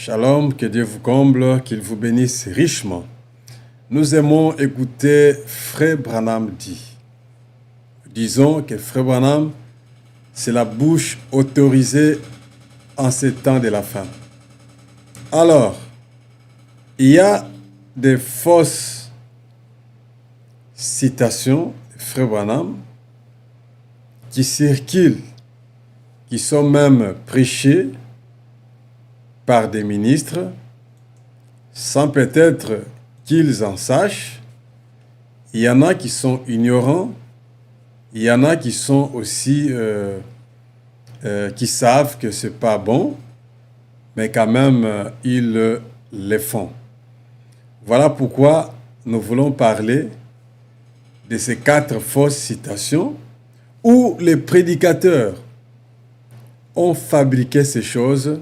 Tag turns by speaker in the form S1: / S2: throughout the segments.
S1: Shalom, que Dieu vous comble, qu'il vous bénisse richement. Nous aimons écouter Frère Branham dit. Disons que Frère Branham, c'est la bouche autorisée en ces temps de la fin. Alors, il y a des fausses citations de Frère Branham qui circulent, qui sont même prêchées par des ministres, sans peut-être qu'ils en sachent. Il y en a qui sont ignorants, il y en a qui sont aussi, qui savent que ce n'est pas bon, mais quand même, ils le font. Voilà pourquoi nous voulons parler de ces 4 fausses citations où les prédicateurs ont fabriqué ces choses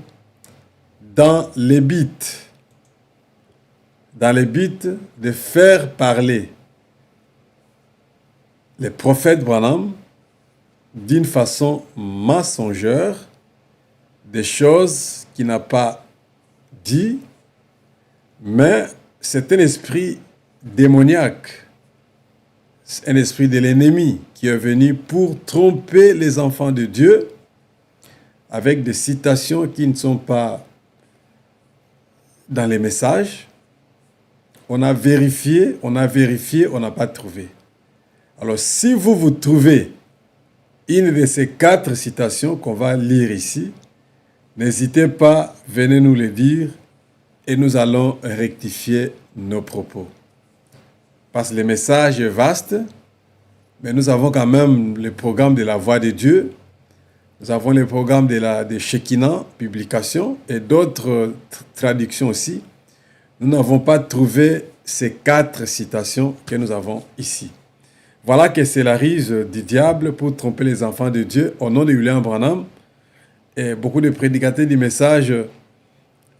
S1: dans les buts de faire parler les prophètes Branham d'une façon mensongère des choses qu'il n'a pas dit, mais c'est un esprit démoniaque, c'est un esprit de l'ennemi qui est venu pour tromper les enfants de Dieu avec des citations qui ne sont pas dans les messages. On a vérifié, on n'a pas trouvé. Alors, si vous trouvez une de ces 4 citations qu'on va lire ici, n'hésitez pas, venez nous le dire et nous allons rectifier nos propos. Parce que le message est vaste, mais nous avons quand même le programme de la Voix de Dieu. Nous avons le programme de Shekinah, publication, et d'autres traductions aussi. Nous n'avons pas trouvé ces 4 citations que nous avons ici. Voilà que c'est la ruse du diable pour tromper les enfants de Dieu au nom de William Branham. Et beaucoup de prédicateurs du message,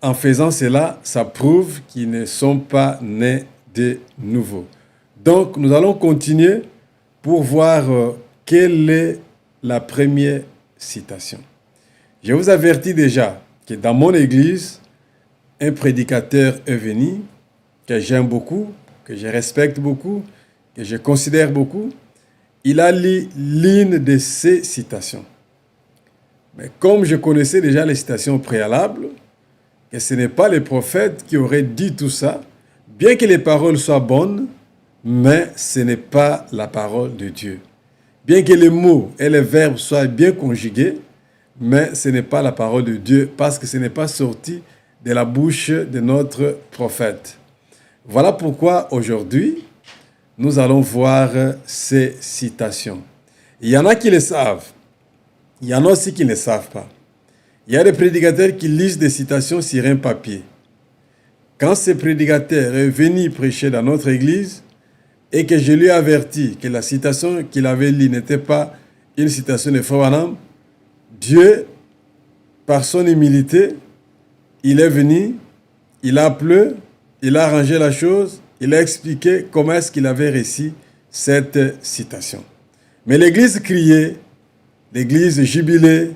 S1: en faisant cela, ça prouve qu'ils ne sont pas nés de nouveau. Donc, nous allons continuer pour voir quelle est la première citation. Je vous avertis déjà que dans mon église, un prédicateur est venu, que j'aime beaucoup, que je respecte beaucoup, que je considère beaucoup. Il a lu l'une de ces citations. Mais comme je connaissais déjà les citations préalables, que ce n'est pas les prophètes qui auraient dit tout ça, bien que les paroles soient bonnes, mais ce n'est pas la parole de Dieu. Bien que les mots et les verbes soient bien conjugués, mais ce n'est pas la parole de Dieu parce que ce n'est pas sorti de la bouche de notre prophète. Voilà pourquoi aujourd'hui, nous allons voir ces citations. Il y en a qui le savent. Il y en a aussi qui ne le savent pas. Il y a des prédicateurs qui lisent des citations sur un papier. Quand ce prédicateur est venu prêcher dans notre église et que je lui ai averti que la citation qu'il avait lue n'était pas une citation de Frère Branham, Dieu, par son humilité, il est venu, il a appelé, il a arrangé la chose, il a expliqué comment est-ce qu'il avait réussi cette citation. Mais l'église criait, l'église jubilait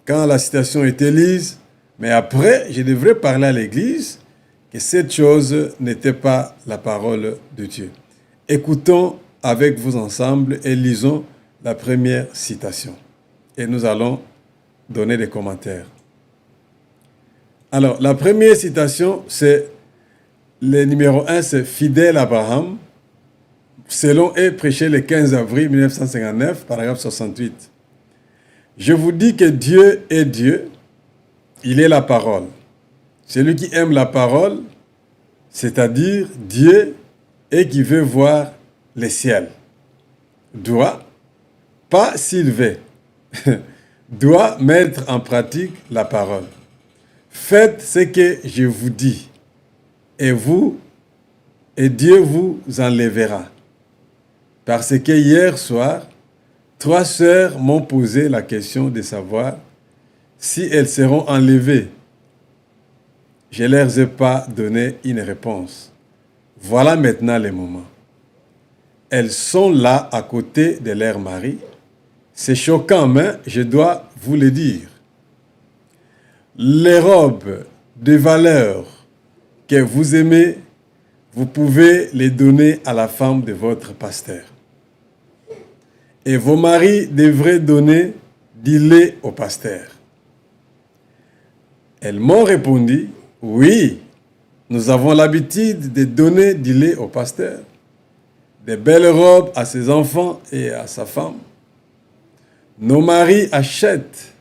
S1: quand la citation était lise, mais après, je devrais parler à l'église que cette chose n'était pas la parole de Dieu. Écoutons avec vous ensemble et lisons la première citation. Et nous allons donner des commentaires. Alors, la première citation, c'est le numéro 1, c'est Fidèle Abraham, selon est prêché le 15 avril 1959, paragraphe 68. Je vous dis que Dieu est Dieu, il est la parole. Celui qui aime la parole, c'est-à-dire Dieu, et qui veut voir les ciels, doit, pas s'il veut, doit mettre en pratique la parole. Faites ce que je vous dis, et Dieu vous enlèvera. Parce que hier soir, 3 sœurs m'ont posé la question de savoir si elles seront enlevées. Je ne leur ai pas donné une réponse. Voilà maintenant le moment. Elles sont là à côté de leur mari. C'est choquant, mais je dois vous le dire. Les robes de valeurs que vous aimez, vous pouvez les donner à la femme de votre pasteur. Et vos maris devraient donner du lait au pasteur. Elles m'ont répondu, oui, nous avons l'habitude de donner du lait au pasteur, des belles robes à ses enfants et à sa femme. Nos maris achètent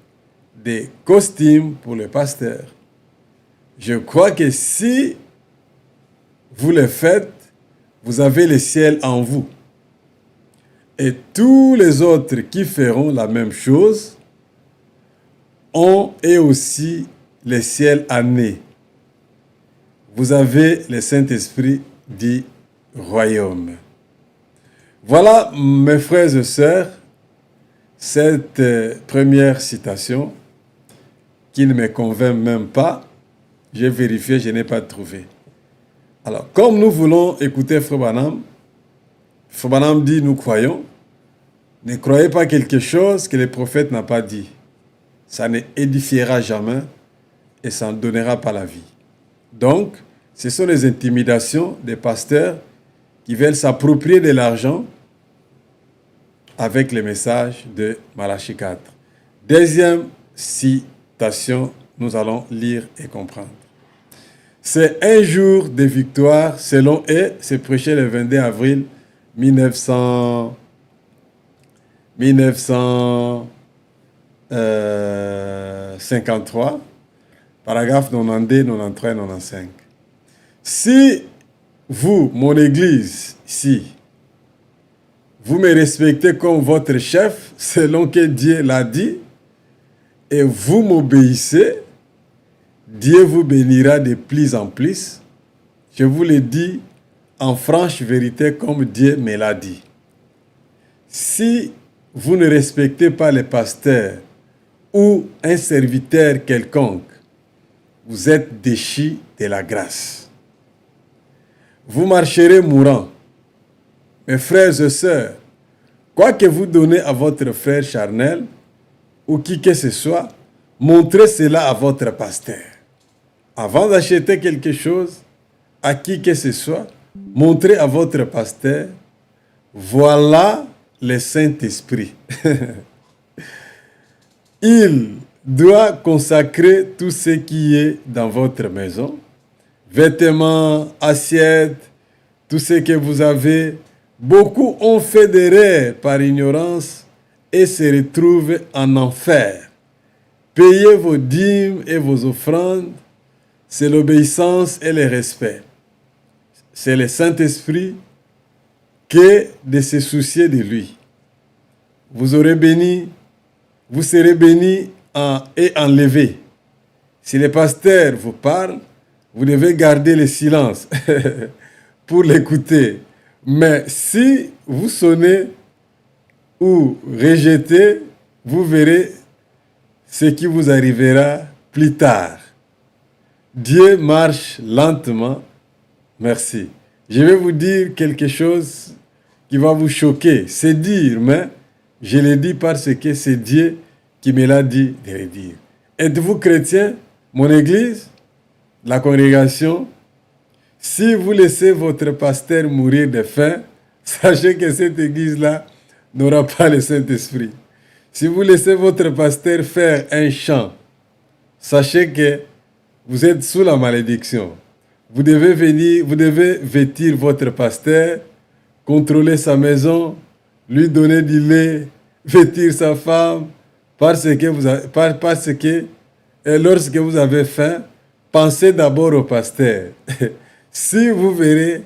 S1: des costumes pour le pasteur. Je crois que si vous le faites, vous avez le ciel en vous. Et tous les autres qui feront la même chose ont eux aussi le ciel en eux. Vous avez le Saint-Esprit du royaume. Voilà, mes frères et sœurs, cette première citation qui ne me convainc même pas. J'ai vérifié, je n'ai pas trouvé. Alors, comme nous voulons écouter Frère Branham dit, nous croyons, ne croyez pas quelque chose que le prophète n'a pas dit. Ça ne édifiera jamais et ça ne donnera pas la vie. Donc, ce sont les intimidations des pasteurs qui veulent s'approprier de l'argent avec le message de Malachie 4. Deuxième citation, nous allons lire et comprendre. C'est un jour de victoire selon eux, c'est prêché le 22 avril 1953, paragraphe 92, 93, 95. Si vous, mon église, ici, vous me respectez comme votre chef, selon que Dieu l'a dit, et vous m'obéissez, Dieu vous bénira de plus en plus. Je vous le dis en franche vérité comme Dieu me l'a dit. Si vous ne respectez pas les pasteurs ou un serviteur quelconque, vous êtes déchus de la grâce. Vous marcherez mourant. Mes frères et sœurs, quoi que vous donnez à votre frère charnel ou qui que ce soit, montrez cela à votre pasteur. Avant d'acheter quelque chose, à qui que ce soit, montrez à votre pasteur, voilà le Saint-Esprit. Il doit consacrer tout ce qui est dans votre maison, vêtements, assiettes, tout ce que vous avez. Beaucoup ont fait des erreurs par ignorance et se retrouvent en enfer. Payez vos dîmes et vos offrandes, c'est l'obéissance et le respect. C'est le Saint-Esprit que de se soucier de lui. Vous serez bénis et enlevés. Si le pasteur vous parle, vous devez garder le silence pour l'écouter. Mais si vous sonnez ou rejetez, vous verrez ce qui vous arrivera plus tard. Dieu marche lentement. Merci. Je vais vous dire quelque chose qui va vous choquer. C'est dire, mais je le dis parce que c'est Dieu qui me l'a dit de le dire. Êtes-vous chrétien, mon église, la congrégation? Si vous laissez votre pasteur mourir de faim, sachez que cette église-là n'aura pas le Saint-Esprit. Si vous laissez votre pasteur faire un chant, sachez que vous êtes sous la malédiction. Vous devez vêtir votre pasteur, contrôler sa maison, lui donner du lait, vêtir sa femme, parce que lorsque vous avez faim, pensez d'abord au pasteur. Si vous verrez,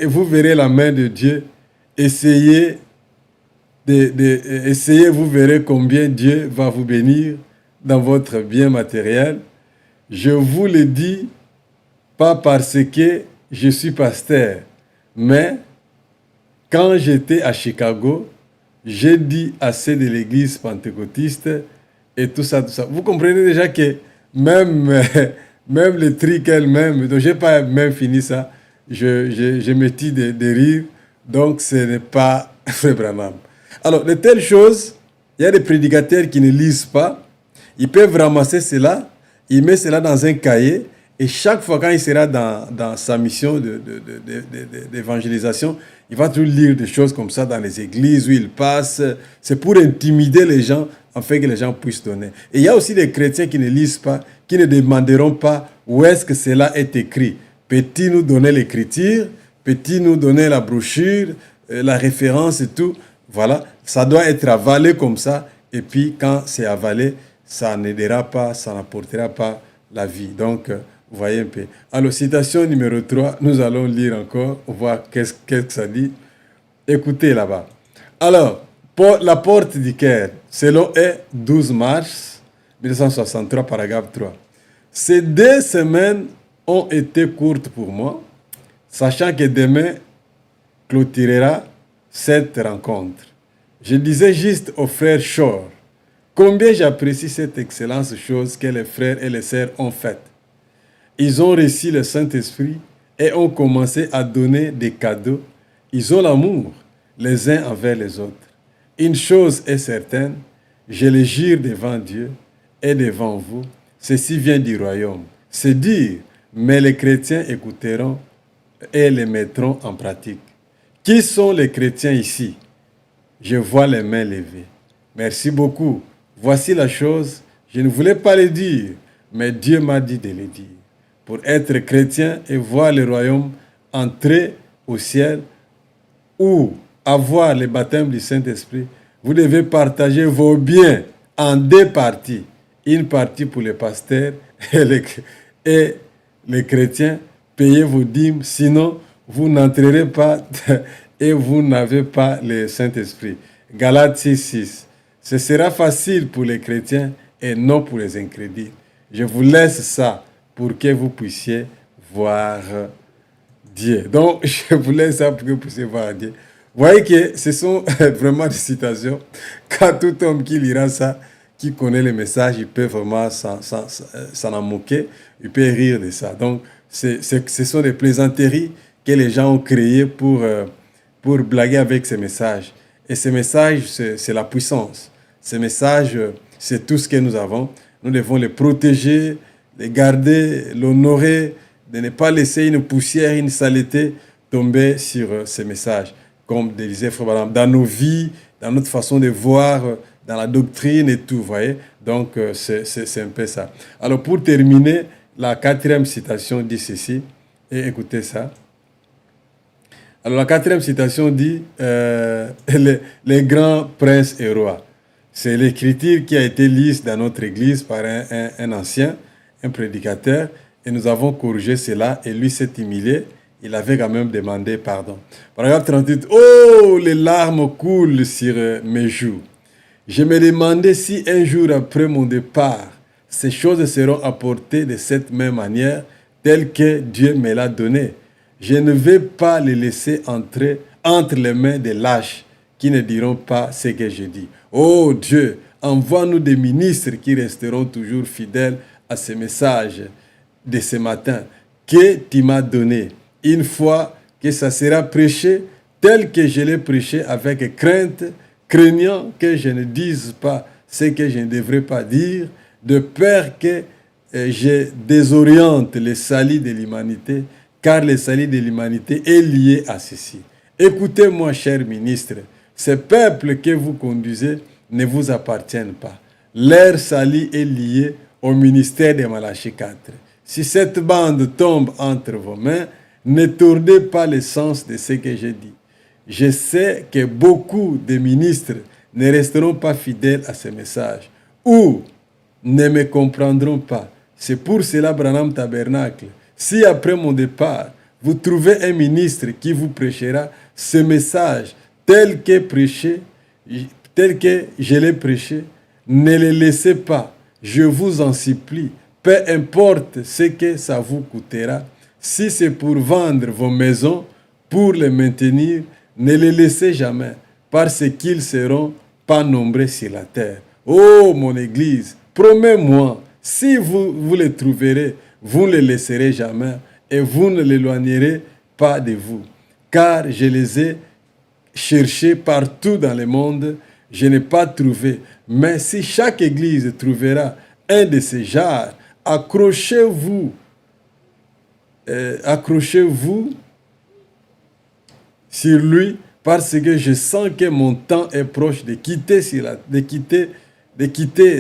S1: vous verrez la main de Dieu, essayez, vous verrez combien Dieu va vous bénir dans votre bien matériel. Je vous le dis, pas parce que je suis pasteur, mais quand j'étais à Chicago, j'ai dit à ceux de l'église pentecôtiste et tout ça. Vous comprenez déjà que même les trucs elles-mêmes, donc je n'ai pas même fini ça, je me tire de rire, donc ce n'est pas Frère Branham. Alors, de telles choses, il y a des prédicateurs qui ne lisent pas, ils peuvent ramasser cela, il met cela dans un cahier et chaque fois quand il sera dans sa mission d'évangélisation, il va toujours lire des choses comme ça dans les églises où il passe. C'est pour intimider les gens afin que les gens puissent donner. Et il y a aussi des chrétiens qui ne lisent pas, qui ne demanderont pas où est-ce que cela est écrit. Peux-tu nous donner l'écriture? Peux-tu nous donner la brochure, la référence et tout? Voilà, ça doit être avalé comme ça. Et puis, quand c'est avalé, ça n'aidera pas, ça n'apportera pas la vie. Donc, vous voyez un peu. Alors, citation numéro 3, nous allons lire encore, voir qu'est-ce que ça dit. Écoutez là-bas. Alors, la porte du Caire, selon 12 mars 1963, paragraphe 3. Ces 2 semaines ont été courtes pour moi, sachant que demain clôturera cette rencontre. Je disais juste au frère Shore combien j'apprécie cette excellente chose que les frères et les sœurs ont faite. Ils ont reçu le Saint-Esprit et ont commencé à donner des cadeaux. Ils ont l'amour les uns envers les autres. Une chose est certaine, je le jure devant Dieu et devant vous, ceci vient du royaume. C'est dire, mais les chrétiens écouteront et les mettront en pratique. Qui sont les chrétiens ici? Je vois les mains levées. Merci beaucoup. Voici la chose, je ne voulais pas le dire, mais Dieu m'a dit de le dire. Pour être chrétien et voir le royaume entrer au ciel ou avoir le baptême du Saint-Esprit, vous devez partager vos biens en 2 parties. Une partie pour les pasteurs et les chrétiens. Payez vos dîmes, sinon vous n'entrerez pas et vous n'avez pas le Saint-Esprit. Galates 6:6. Ce sera facile pour les chrétiens et non pour les incrédules. Je vous laisse ça pour que vous puissiez voir Dieu. Donc, je vous laisse ça pour que vous puissiez voir Dieu. Vous voyez que ce sont vraiment des citations. Quand tout homme qui lira ça, qui connaît le message, il peut vraiment s'en en moquer, il peut rire de ça. Donc, ce sont des plaisanteries que les gens ont créées pour blaguer avec ces messages. Et ces messages, c'est la puissance. Ces messages, c'est tout ce que nous avons. Nous devons les protéger, les garder, l'honorer, de ne pas laisser une poussière, une saleté tomber sur ces messages. Comme disait Frère Branham, dans nos vies, dans notre façon de voir, dans la doctrine et tout, vous voyez. Donc, c'est un peu ça. Alors, pour terminer, la 4e citation dit ceci, et écoutez ça. Alors, la 4e citation dit les grands princes et rois. C'est l'écriture qui a été lise dans notre église par un ancien, un prédicateur, et nous avons corrigé cela, et lui s'est humilié. Il avait quand même demandé pardon. Paragraphe 38. Oh, les larmes coulent sur mes joues. Je me demandais si un jour après mon départ, ces choses seront apportées de cette même manière, telle que Dieu me l'a donnée. Je ne vais pas les laisser entrer entre les mains des lâches qui ne diront pas ce que je dis. Oh Dieu, envoie-nous des ministres qui resteront toujours fidèles à ce message de ce matin que tu m'as donné. Une fois que ça sera prêché, tel que je l'ai prêché avec crainte, craignant que je ne dise pas ce que je ne devrais pas dire, de peur que je désoriente le salut de l'humanité, car le salut de l'humanité est lié à ceci. Écoutez-moi, chers ministres, ces peuples que vous conduisez ne vous appartiennent pas. Leur salut est lié au ministère de Malachie 4. Si cette bande tombe entre vos mains, ne tournez pas le sens de ce que j'ai dit. Je sais que beaucoup de ministres ne resteront pas fidèles à ce message ou ne me comprendront pas. C'est pour cela, Branham Tabernacle, si après mon départ, vous trouvez un ministre qui vous prêchera ce message tel que je l'ai prêché, ne le laissez pas. Je vous en supplie, peu importe ce que ça vous coûtera. Si c'est pour vendre vos maisons, pour les maintenir, ne les laissez jamais, parce qu'ils seront pas nombreux sur la terre. Oh, mon Église, promets-moi, si vous les trouverez, vous ne les laisserez jamais et vous ne l'éloignerez pas de vous. Car je les ai cherchés partout dans le monde, je n'ai pas trouvé. Mais si chaque Église trouvera un de ces genres accrochez-vous, accrochez-vous sur lui, parce que je sens que mon temps est proche de quitter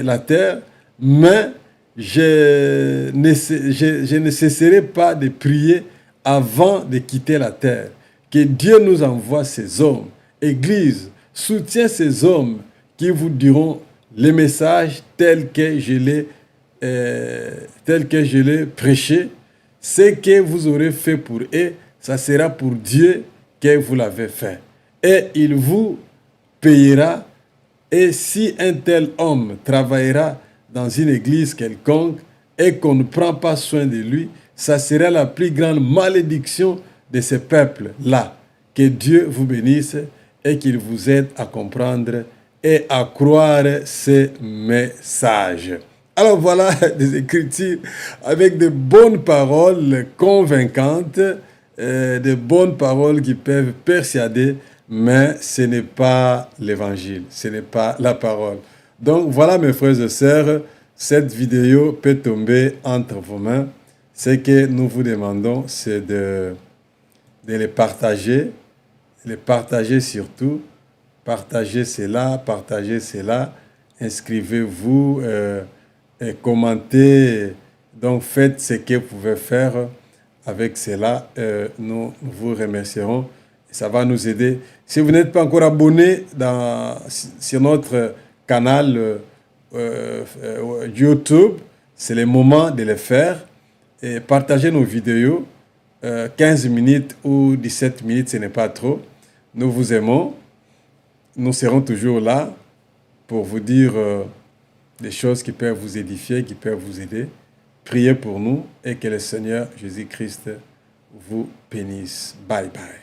S1: la terre, mais je ne cesserai pas de prier avant de quitter la terre. Que Dieu nous envoie ces hommes. Église, soutiens ces hommes qui vous diront les messages tels que je l'ai prêché. Ce que vous aurez fait pour eux, ça sera pour Dieu que vous l'avez fait. Et il vous payera. Et si un tel homme travaillera dans une église quelconque et qu'on ne prend pas soin de lui, ça sera la plus grande malédiction de ce peuple-là. Que Dieu vous bénisse et qu'il vous aide à comprendre et à croire ces messages. Alors voilà des écritures avec de bonnes paroles convaincantes, de bonnes paroles qui peuvent persuader, mais ce n'est pas l'évangile, ce n'est pas la parole. Donc voilà mes frères et sœurs, cette vidéo peut tomber entre vos mains. Ce que nous vous demandons, c'est de les partager surtout. Partagez cela, inscrivez-vous, et commentez. Donc faites ce que vous pouvez faire avec cela. Nous vous remercierons. Ça va nous aider. Si vous n'êtes pas encore abonné sur notre canal YouTube, c'est le moment de le faire. Et partagez nos vidéos. 15 minutes ou 17 minutes, ce n'est pas trop. Nous vous aimons. Nous serons toujours là pour vous dire des choses qui peuvent vous édifier, qui peuvent vous aider. Priez pour nous et que le Seigneur Jésus-Christ vous bénisse. Bye bye.